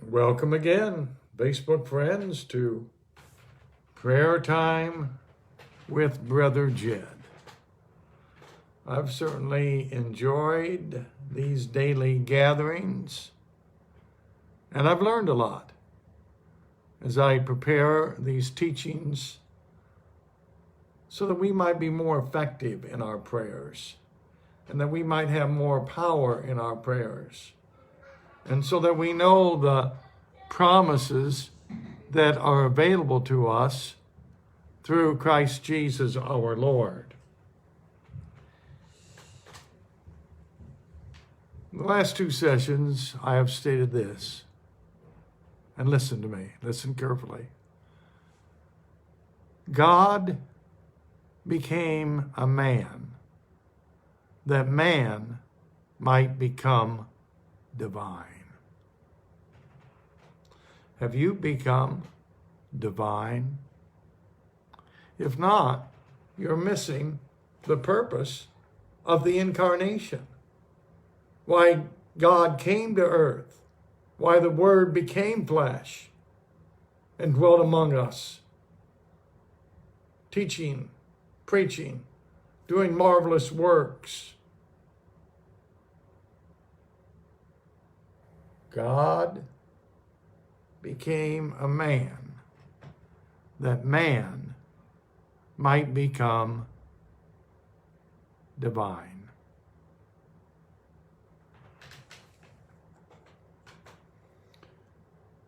Welcome again, Facebook friends, to Prayer Time with Brother Jed. I've certainly enjoyed these daily gatherings, and I've learned a lot as I prepare these teachings so that we might be more effective in our prayers and that we might have more power in our prayers. And so that we know the promises that are available to us through Christ Jesus our Lord. In the last two sessions, I have stated this, and listen to me, listen carefully. God became a man that man might become divine. Have you become divine? If not, you're missing the purpose of the incarnation. Why God came to earth, why the Word became flesh and dwelt among us, teaching, preaching, doing marvelous works. God became a man that man might become divine.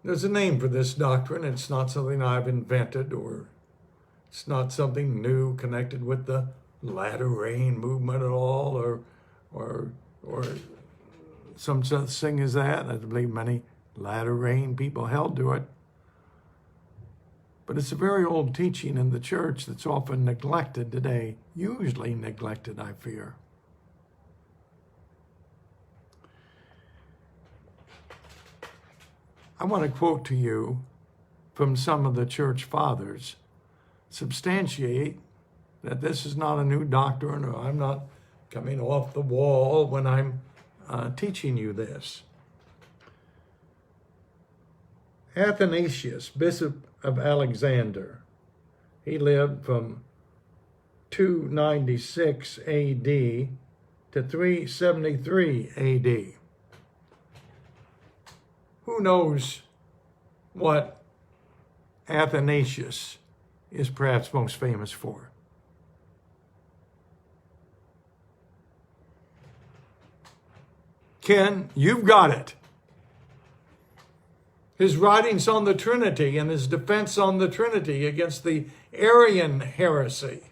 There's a name for this doctrine. It's not something I've invented, or it's not something new connected with the latter rain movement at all, or some such thing as that. I believe many latter rain people held to it. But it's a very old teaching in the church that's often neglected today, usually neglected, I fear. I want to quote to you from some of the church fathers, substantiate that this is not a new doctrine, or I'm not coming off the wall when I'm teaching you this. Athanasius, Bishop of Alexander, he lived from 296 AD to 373 AD. Who knows what Athanasius is perhaps most famous for? Ken, you've got it. His writings on the Trinity and his defense on the Trinity against the Arian heresy.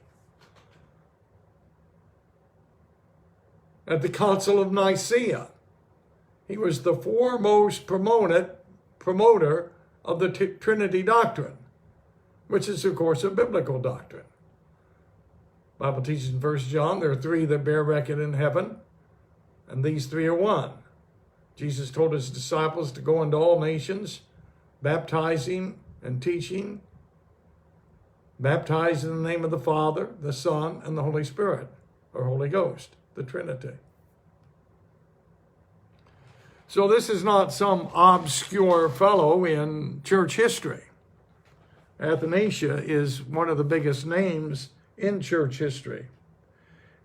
At the Council of Nicaea, he was the foremost promoter of the Trinity doctrine, which is, of course, a biblical doctrine. The Bible teaches in 1 John, there are three that bear record in heaven, and these three are one. Jesus told his disciples to go into all nations, baptizing and teaching, baptized in the name of the Father, the Son, and the Holy Spirit, or Holy Ghost, the Trinity. So this is not some obscure fellow in church history. Athanasius is one of the biggest names in church history.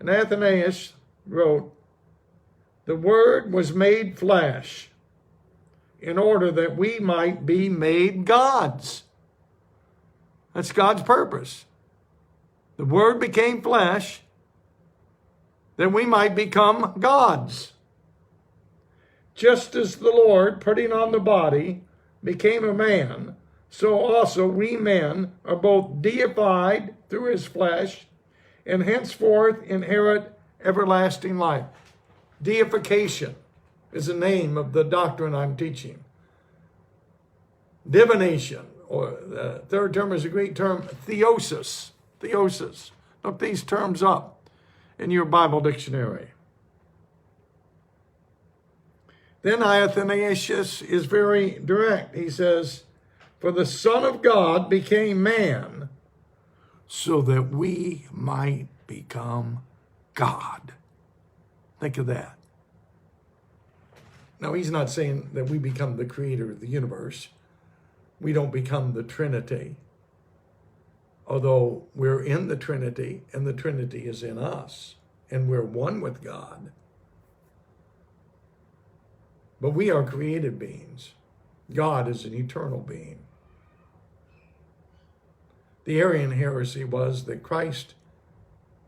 And Athanasius wrote, "The Word was made flesh in order that we might be made gods." That's God's purpose. The Word became flesh that we might become gods. Just as the Lord, putting on the body, became a man, so also we men are both deified through his flesh and henceforth inherit everlasting life. Deification is the name of the doctrine I'm teaching. Divination, or the third term is a Greek term, theosis. Theosis. Look these terms up in your Bible dictionary. Then Athanasius is very direct. He says, "For the Son of God became man so that we might become God." Think of that. Now, he's not saying that we become the creator of the universe. We don't become the Trinity. Although we're in the Trinity, and the Trinity is in us, and we're one with God. But we are created beings. God is an eternal being. The Arian heresy was that Christ,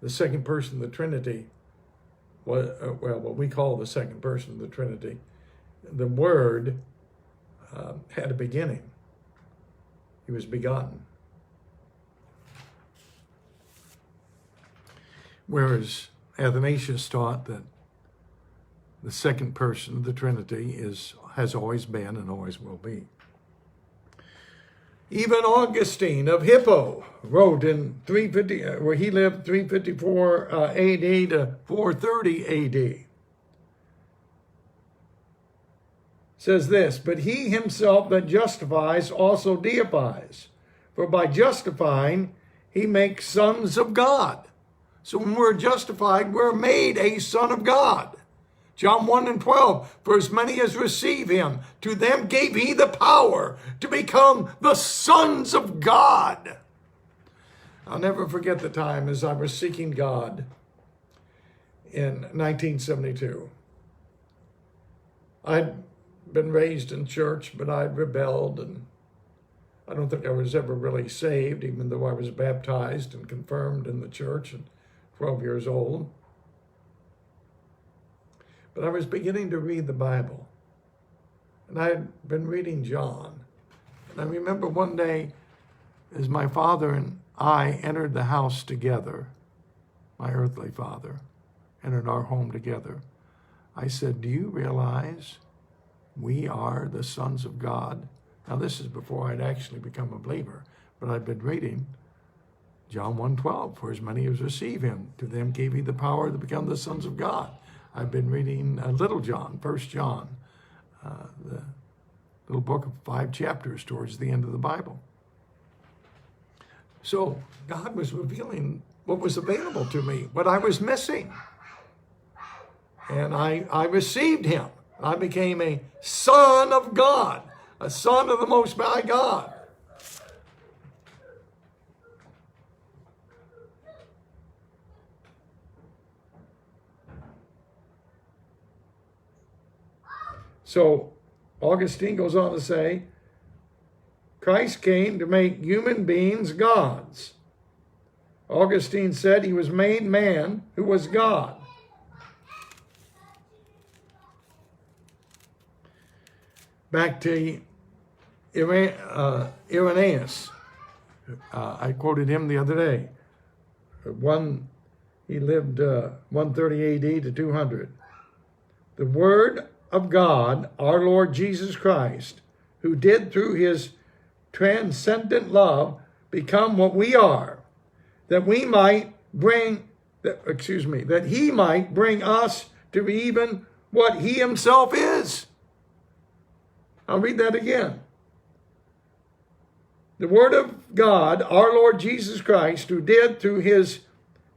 the second person of the Trinity, was, what we call the second person of the Trinity, the Word had a beginning. He was begotten. Whereas Athanasius taught that the second person of the Trinity has always been and always will be. Even Augustine of Hippo wrote in 350, where he lived 354 AD to 430 AD. Says this, but he himself that justifies also deifies. For by justifying, he makes sons of God. So when we're justified, we're made a son of God. John 1 and 12, for as many as receive him, to them gave he the power to become the sons of God. I'll never forget the time as I was seeking God in 1972. I'd been raised in church, but I'd rebelled, and I don't think I was ever really saved, even though I was baptized and confirmed in the church at 12 years old. But I was beginning to read the Bible, and I had been reading John. And I remember one day, as my father and I entered the house together, my earthly father entered our home together, I said, do you realize we are the sons of God? Now, this is before I'd actually become a believer, but I'd been reading John 1:12, for as many as receive him, to them gave he the power to become the sons of God. I've been reading Little John, 1 John, the little book of 5 chapters towards the end of the Bible. So God was revealing what was available to me, what I was missing. And I received him. I became a son of God, a son of the Most High God. So Augustine goes on to say, Christ came to make human beings gods. Augustine said he was made man who was God. Back to Irenaeus. I quoted him the other day. He lived 130 AD to 200. The Word of God, our Lord Jesus Christ, who did through his transcendent love become what we are, that he might bring us to be even what he himself is. I'll read that again. The Word of God, our Lord Jesus Christ, who did through his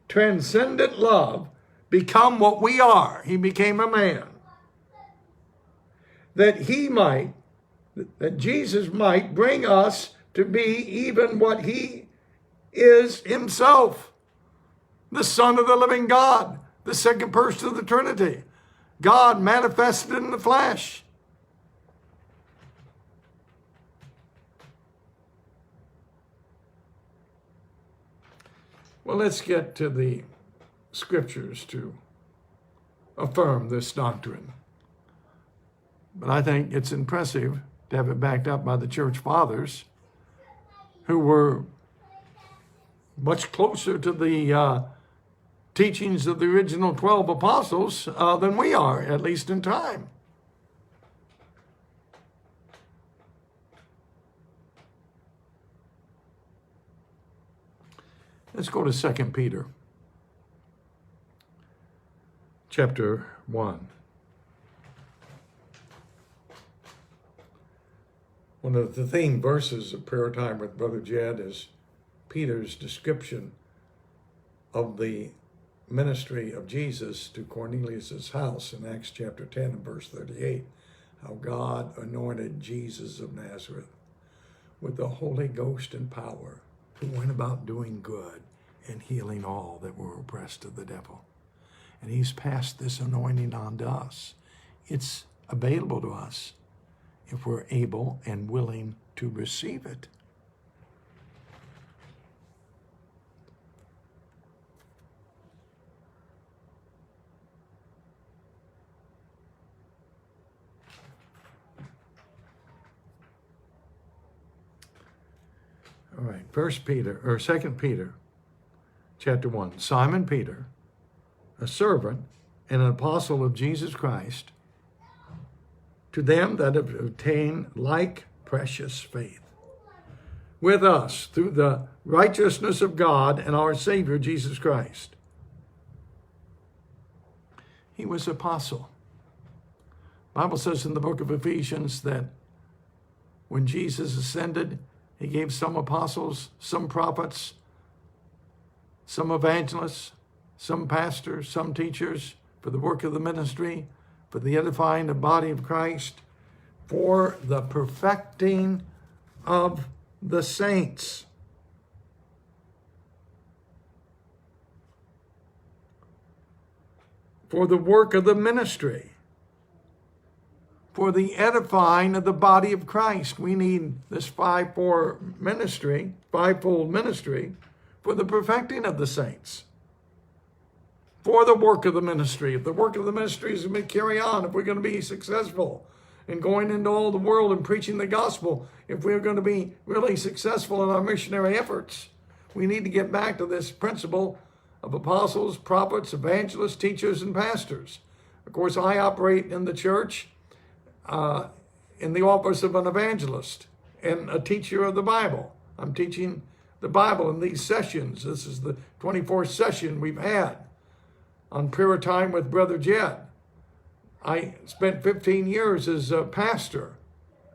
transcendent love become what we are. He became a man. That Jesus might bring us to be even what he is himself, the Son of the living God, the second person of the Trinity, God manifested in the flesh. Well, let's get to the scriptures to affirm this doctrine. But I think it's impressive to have it backed up by the church fathers, who were much closer to the teachings of the original 12 apostles than we are, at least in time. Let's go to 2 Peter, chapter 1. One of the theme verses of Prayer Time with Brother Jed is Peter's description of the ministry of Jesus to Cornelius' house in Acts chapter 10 and verse 38. how God anointed Jesus of Nazareth with the Holy Ghost and power, who went about doing good and healing all that were oppressed of the devil. And he's passed this anointing on to us. It's available to us if we're able and willing to receive it. All right, 2 Peter, chapter 1. Simon Peter, a servant and an apostle of Jesus Christ, to them that have obtained like precious faith with us through the righteousness of God and our Savior Jesus Christ. He was apostle. The Bible says in the book of Ephesians that when Jesus ascended, he gave some apostles, some prophets, some evangelists, some pastors, some teachers for the work of the ministry, for the edifying the body of Christ, for the perfecting of the saints. For the work of the ministry, for the edifying of the body of Christ. We need this fivefold ministry for the perfecting of the saints. For the work of the ministry. If the work of the ministry is going to carry on, if we're going to be successful in going into all the world and preaching the gospel, if we're going to be really successful in our missionary efforts, we need to get back to this principle of apostles, prophets, evangelists, teachers, and pastors. Of course, I operate in the church in the office of an evangelist and a teacher of the Bible. I'm teaching the Bible in these sessions. This is the 24th session we've had on prayer time with Brother Jed. I spent 15 years as a pastor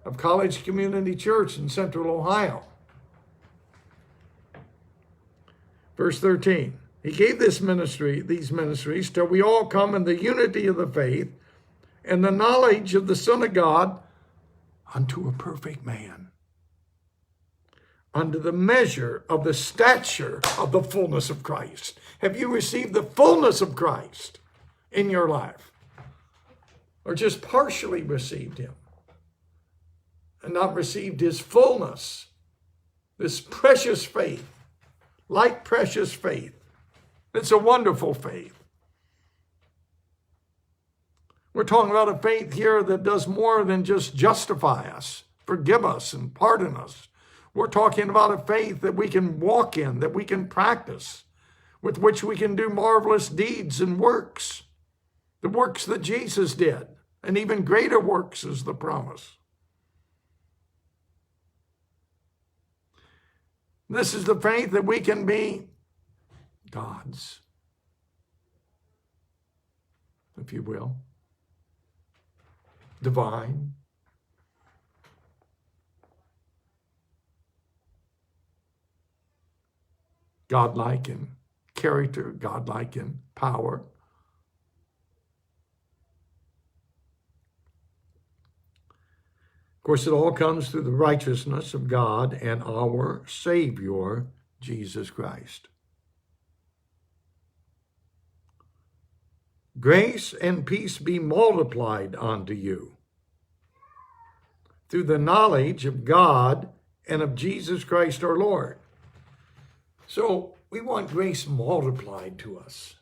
of College Community Church in Central Ohio. Verse 13, he gave these ministries till we all come in the unity of the faith and the knowledge of the Son of God unto a perfect man, unto the measure of the stature of the fullness of Christ. Have you received the fullness of Christ in your life? Or just partially received him and not received his fullness? This precious faith, like precious faith. It's a wonderful faith. We're talking about a faith here that does more than just justify us, forgive us, and pardon us. We're talking about a faith that we can walk in, that we can practice, with which we can do marvelous deeds and works. The works that Jesus did, and even greater works is the promise. This is the faith that we can be God's, if you will. Divine. Godlike in character, godlike in power. Of course, it all comes through the righteousness of God and our Savior, Jesus Christ. Grace and peace be multiplied unto you through the knowledge of God and of Jesus Christ our Lord. So we want grace multiplied to us.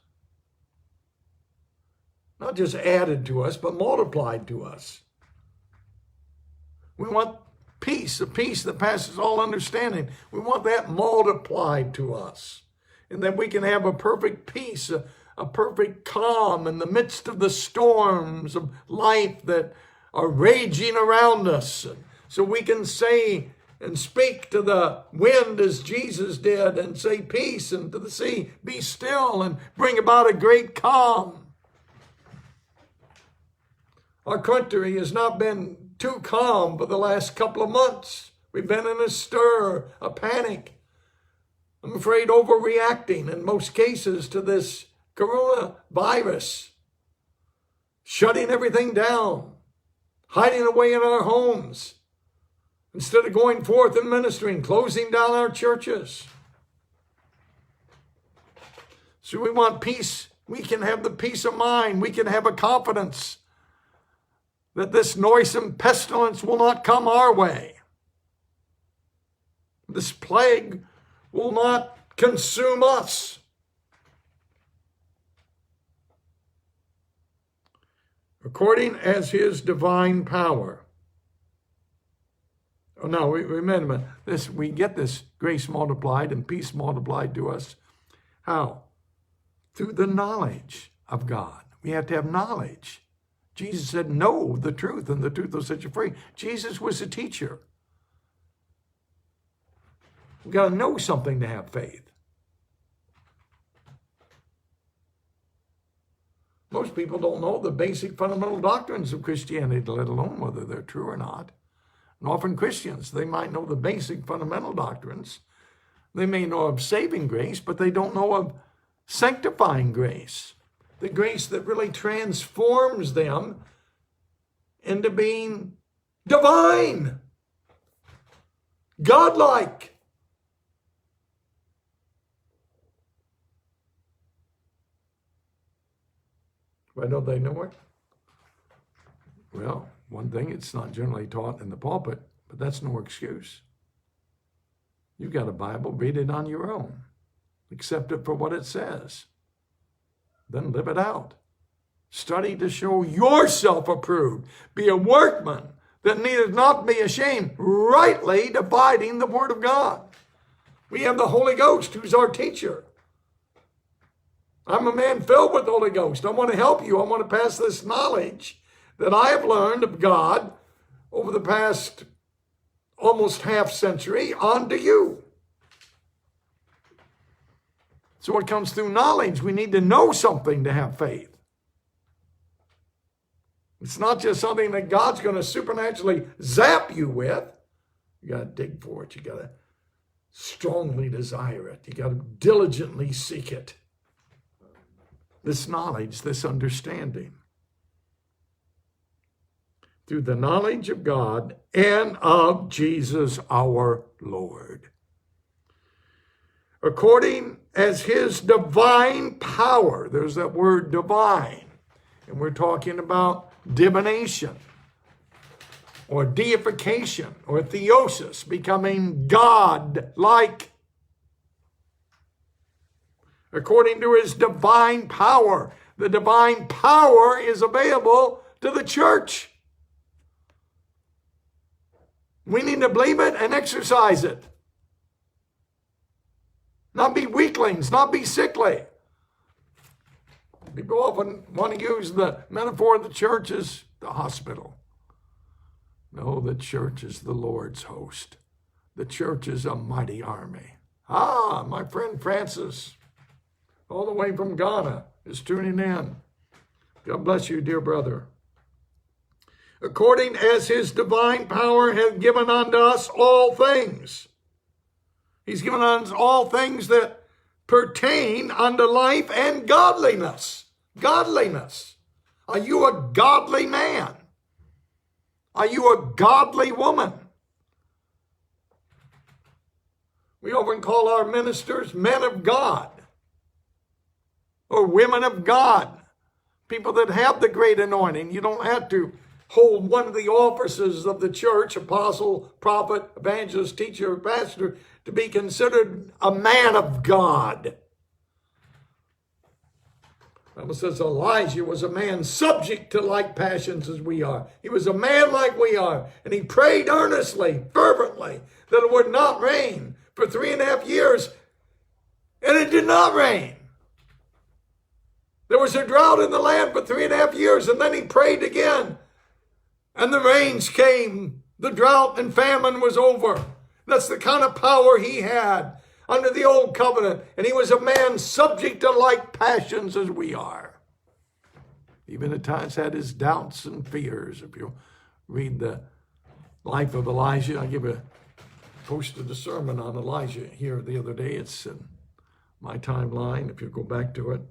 Not just added to us, but multiplied to us. We want peace, a peace that passes all understanding. We want that multiplied to us. And that we can have a perfect peace, a perfect calm in the midst of the storms of life that are raging around us. So we can say and speak to the wind as Jesus did and say peace, and to the sea, be still, and bring about a great calm. Our country has not been too calm for the last couple of months. We've been in a stir, a panic. I'm afraid overreacting in most cases to this coronavirus, shutting everything down. hiding away in our homes, instead of going forth and ministering, closing down our churches. So we want peace. We can have the peace of mind. We can have a confidence that this noisome pestilence will not come our way. This plague will not consume us. According as his divine power. Oh, no, remember, we get this grace multiplied and peace multiplied to us. How? Through the knowledge of God. We have to have knowledge. Jesus said, know the truth, and the truth will set you free. Jesus was a teacher. We've got to know something to have faith. Most people don't know the basic fundamental doctrines of Christianity, let alone whether they're true or not. And often Christians, they might know the basic fundamental doctrines. They may know of saving grace, but they don't know of sanctifying grace. The grace that really transforms them into being divine, godlike. Why don't they know it? Well, one thing, it's not generally taught in the pulpit, but that's no excuse. You've got a Bible, read it on your own. Accept it for what it says. Then live it out. Study to show yourself approved. Be a workman that needeth not be ashamed, rightly dividing the word of God. We have the Holy Ghost, who's our teacher. I'm a man filled with the Holy Ghost. I want to help you. I want to pass this knowledge that I have learned of God over the past almost half century on to you. So it comes through knowledge. We need to know something to have faith. It's not just something that God's going to supernaturally zap you with. You got to dig for it. You got to strongly desire it. You got to diligently seek it. This knowledge, this understanding. Through the knowledge of God and of Jesus our Lord. According as his divine power, there's that word divine, and we're talking about divination, or deification, or theosis, becoming God-like. According to his divine power, the divine power is available to the church. We need to believe it and exercise it. Not be weaklings, not be sickly. People often want to use the metaphor of the church as the hospital. No, the church is the Lord's host. The church is a mighty army. Ah, my friend Francis, all the way from Ghana, is tuning in. God bless you, dear brother. According as his divine power hath given unto us all things. He's given us all things that pertain unto life and godliness. Godliness. Are you a godly man? Are you a godly woman? We often call our ministers men of God or women of God. People that have the great anointing. You don't have to hold one of the offices of the church, apostle, prophet, evangelist, teacher, pastor, to be considered a man of God. The Bible says Elijah was a man subject to like passions as we are. He was a man like we are. And he prayed earnestly, fervently, that it would not rain for 3.5 years. And it did not rain. There was a drought in the land for 3.5 years. And then he prayed again. And the rains came. The drought and famine was over. That's the kind of power he had under the old covenant. And he was a man subject to like passions as we are. Even at times had his doubts and fears. If you read the life of Elijah, posted a sermon on Elijah here the other day. It's in my timeline, if you go back to it.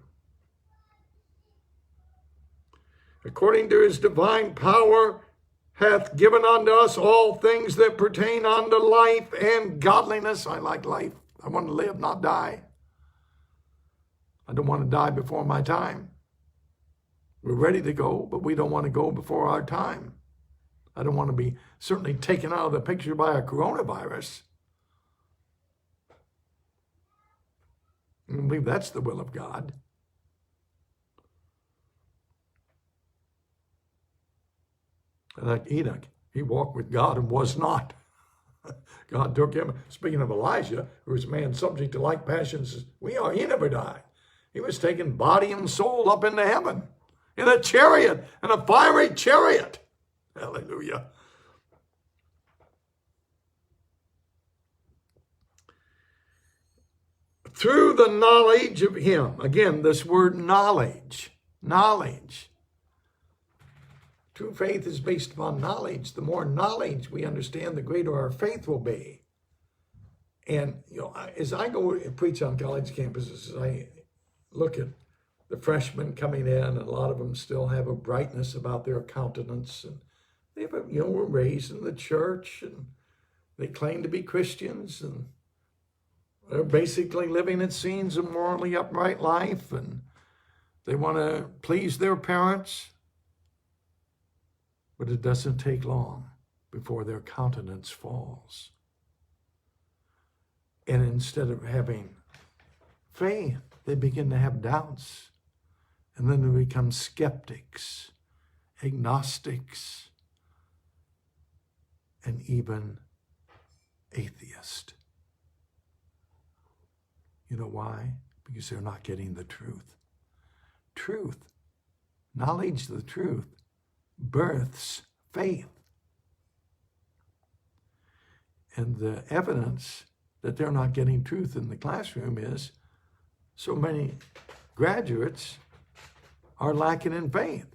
According to his divine power, hath given unto us all things that pertain unto life and godliness. I like life. I want to live, not die. I don't want to die before my time. We're ready to go, but we don't want to go before our time. I don't want to be certainly taken out of the picture by a coronavirus. I believe that's the will of God. Like Enoch, he walked with God and was not. God took him. Speaking of Elijah, who was a man subject to like passions, he never died. He was taken body and soul up into heaven in a chariot, in a fiery chariot. Hallelujah. Through the knowledge of him. Again, this word knowledge. Knowledge. True faith is based upon knowledge. The more knowledge we understand, the greater our faith will be. And, as I go and preach on college campuses, I look at the freshmen coming in, and a lot of them still have a brightness about their countenance. And they were raised in the church, and they claim to be Christians, and they're basically living, it seems, a morally upright life, and they want to please their parents. But it doesn't take long before their countenance falls. And instead of having faith, they begin to have doubts. And then they become skeptics, agnostics, and even atheists. You know why? Because they're not getting the truth. Truth, knowledge of the truth, births faith. And the evidence that they're not getting truth in the classroom is so many graduates are lacking in faith.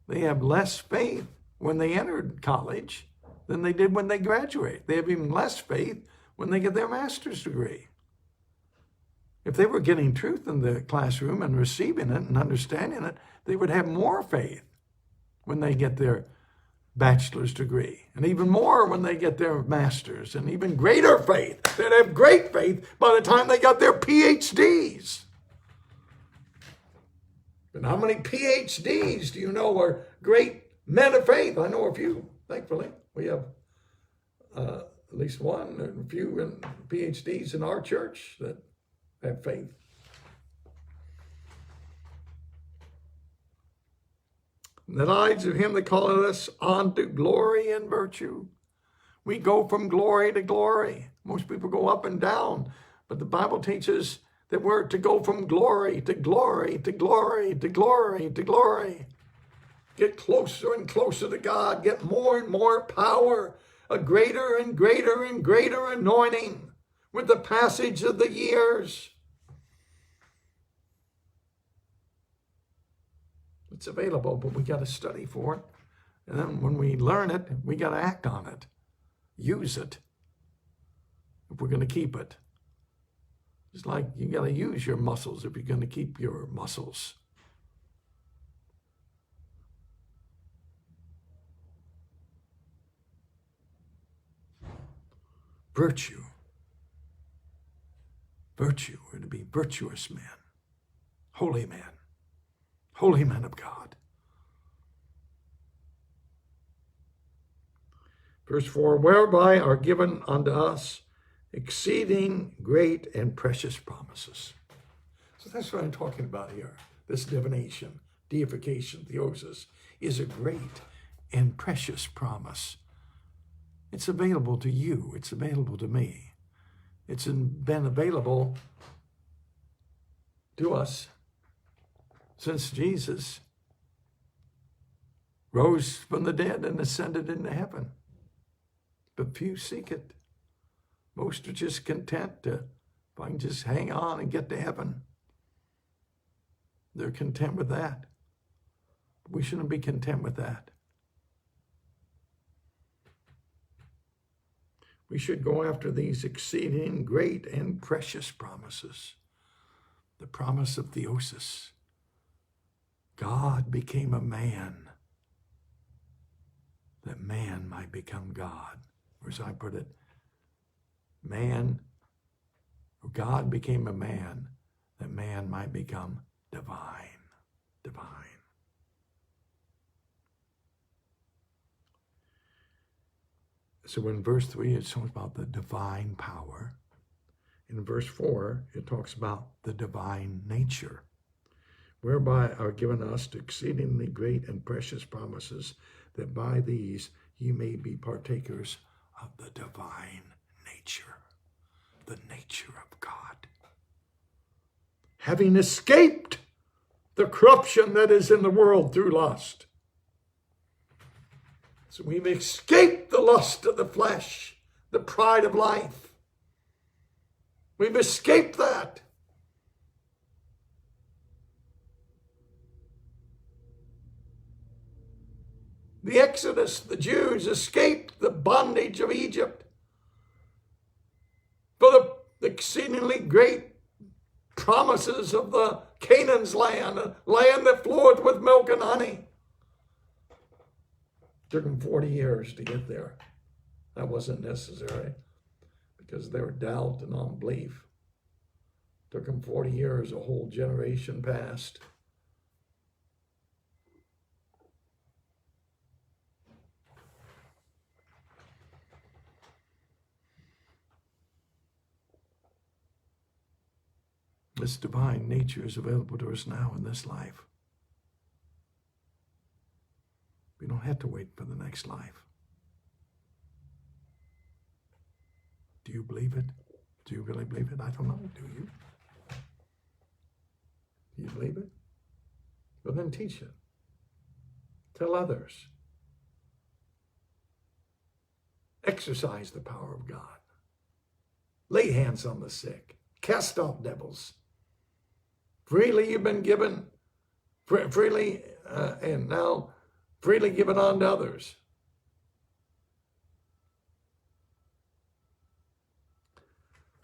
They have less faith when they entered college than they did when they graduate. They have even less faith when they get their master's degree. If they were getting truth in the classroom and receiving it and understanding it, they would have more faith when they get their bachelor's degree, and even more when they get their master's, and even greater faith. They'd have great faith by the time they got their PhDs. And how many PhDs do you know are great men of faith? I know a few, thankfully. We have at least one and a few PhDs in our church that have faith. The knowledge of him that calleth us unto glory and virtue. We go from glory to glory. Most people go up and down, but the Bible teaches that we're to go from glory to glory to glory to glory to glory. Get closer and closer to God. Get more and more power. A greater and greater and greater anointing with the passage of the years. It's available, but we got to study for it. And then when we learn it, we got to act on it. Use it if we're going to keep it. It's like you got to use your muscles if you're going to keep your muscles. Virtue. Virtue. We're to be virtuous men. Holy men. Holy men of God. Verse 4, whereby are given unto us exceeding great and precious promises. So that's what I'm talking about here. This divination, deification, theosis, is a great and precious promise. It's available to you. It's available to me. It's been available to us since Jesus rose from the dead and ascended into heaven. But few seek it. Most are just content to, if I can just hang on and get to heaven. They're content with that. We shouldn't be content with that. We should go after these exceeding great and precious promises. The promise of theosis. God became a man man might become God. Or as I put it, God became a man, that man might become divine. Divine. So in verse 3, it talks about the divine power. In verse 4, it talks about the divine nature, whereby are given us exceedingly great and precious promises, that by these ye may be partakers of the divine nature, the nature of God. Having escaped the corruption that is in the world through lust. So we've escaped the lust of the flesh, the pride of life. We've escaped that. The Exodus, the Jews escaped the bondage of Egypt for the exceedingly great promises of the Canaan's land, a land that floweth with milk and honey. Took them 40 years to get there. That wasn't necessary because they were doubt and unbelief. Took them 40 years, a whole generation passed. This divine nature is available to us now in this life. We don't have to wait for the next life. Do you believe it? Do you really believe it? I don't know. Do you? Do you believe it? Well, then teach it. Tell others. Exercise the power of God. Lay hands on the sick. Cast out devils. Freely you've been given, freely, and now freely given on to others.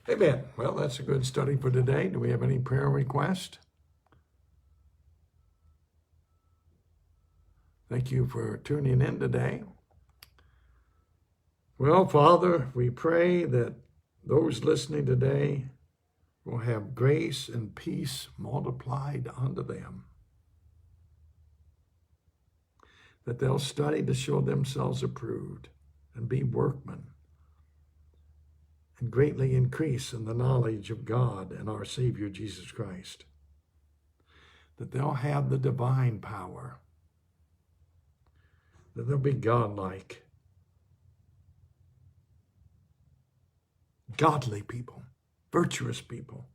Amen. Well, that's a good study for today. Do we have any prayer requests? Thank you for tuning in today. Well, Father, we pray that those listening today will have grace and peace multiplied unto them. That they'll study to show themselves approved and be workmen and greatly increase in the knowledge of God and our Savior Jesus Christ. That they'll have the divine power. That they'll be godlike, godly people, virtuous people.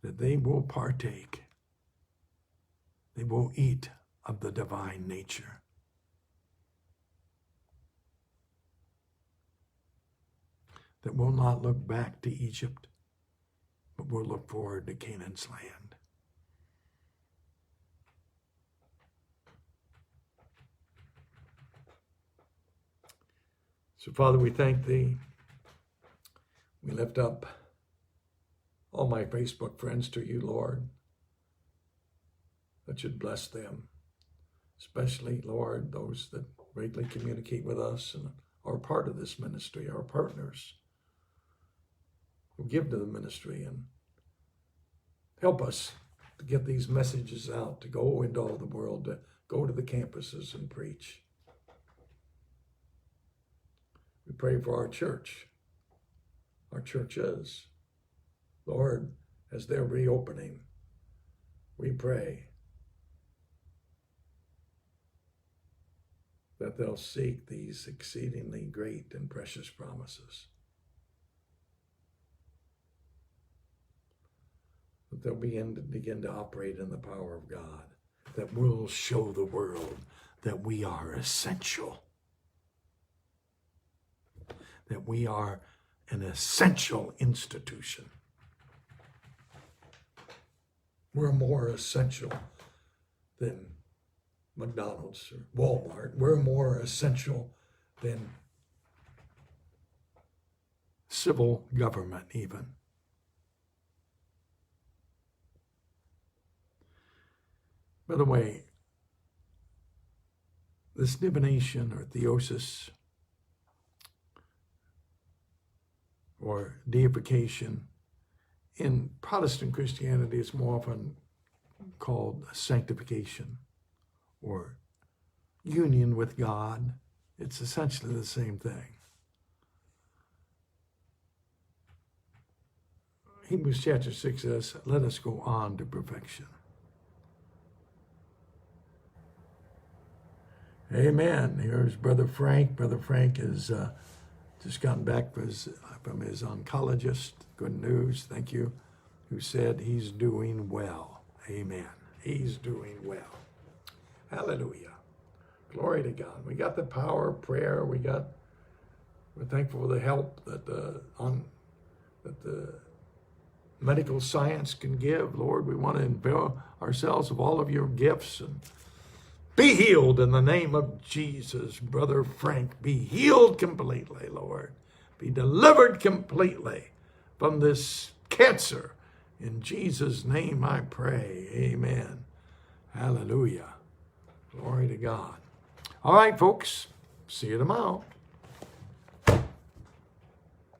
That they will partake. They will eat of the divine nature. That will not look back to Egypt, but will look forward to Canaan's land. So, Father, we thank Thee. We lift up all my Facebook friends to You, Lord, that You'd bless them, especially, Lord, those that regularly communicate with us and are part of this ministry, our partners, who give to the ministry and help us to get these messages out, to go into all the world, to go to the campuses and preach. We pray for our church, our churches. Lord, as they're reopening, we pray that they'll seek these exceedingly great and precious promises. That they'll begin to operate in the power of God, that will show the world that we are essential. That we are an essential institution. We're more essential than McDonald's or Walmart. We're more essential than civil government even. By the way, this divination or theosis or deification in Protestant Christianity is more often called sanctification or union with God. It's essentially the same thing. Hebrews chapter 6 says, let us go on to perfection. Amen. Here's Brother Frank. Brother Frank has just gotten back from his oncologist. Good news. Thank you. Who said he's doing well. Amen. He's doing well. Hallelujah. Glory to God. We got the power of prayer. We're thankful for the help that the medical science can give. Lord, we want to avail ourselves of all of your gifts and be healed in the name of Jesus. Brother Frank, be healed completely, Lord. Be delivered completely from this cancer. In Jesus' name I pray. Amen. Hallelujah. Glory to God. All right, folks. See you tomorrow.